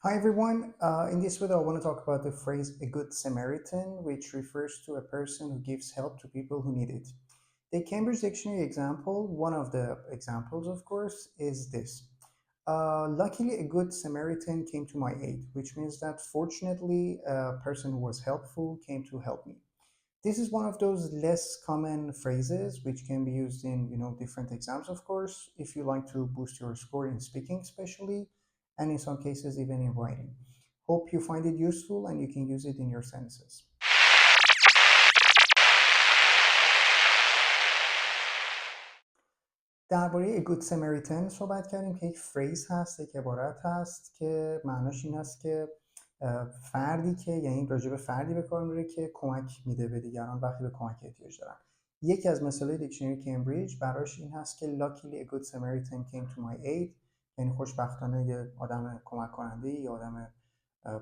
Hi everyone. In this video, I want to talk about the phrase "a good Samaritan," which refers to a person who gives help to people who need it. The Cambridge Dictionary example, one of the examples, of course, is this. Luckily, a good Samaritan came to my aid, which means that fortunately, a person who was helpful came to help me. This is one of those less common phrases which can be used in different exams, of course, if you like to boost your score in speaking especially, and in some cases even in writing. Hope you find it useful and you can use it in your sentences. درباره A Good Samaritan صحبت کردیم که یک فریز هست، یک عبارت هست که معناش این هست که فردی که یعنی راجع به فردی به کار میره که کمک میده به دیگران وقتی به کمک احتیاج دارن. یکی از مثالهای دیکشنری کمبریج براش این هست که luckily a good Samaritan came to my aid، یعنی خوشبختانه یه آدم کمک کننده یا آدم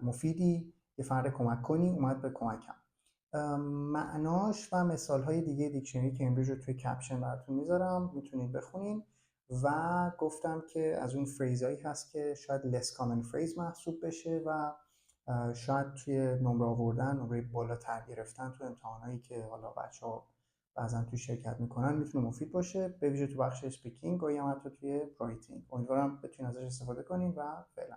مفیدی، یه فرد کمک کنی اومد به کمکم. معناش و مثالهای دیگه دیکشنری کمبریج رو توی کپشن براتون میذارم، میتونید بخونین. و گفتم که از اون فریزایی هست که شاید less common phrase محسوب بشه و شاید توی نمره آوردن، نمره بالاتر گرفتن تو امتحانایی که حالا بچه‌ها بعضا توی شرکت میکنن میتونه مفید باشه، به ویژه تو بخش اسپیکینگ و یا حتی توی رایتینگ. امیدوارم بتونید ازش استفاده کنین و فعلا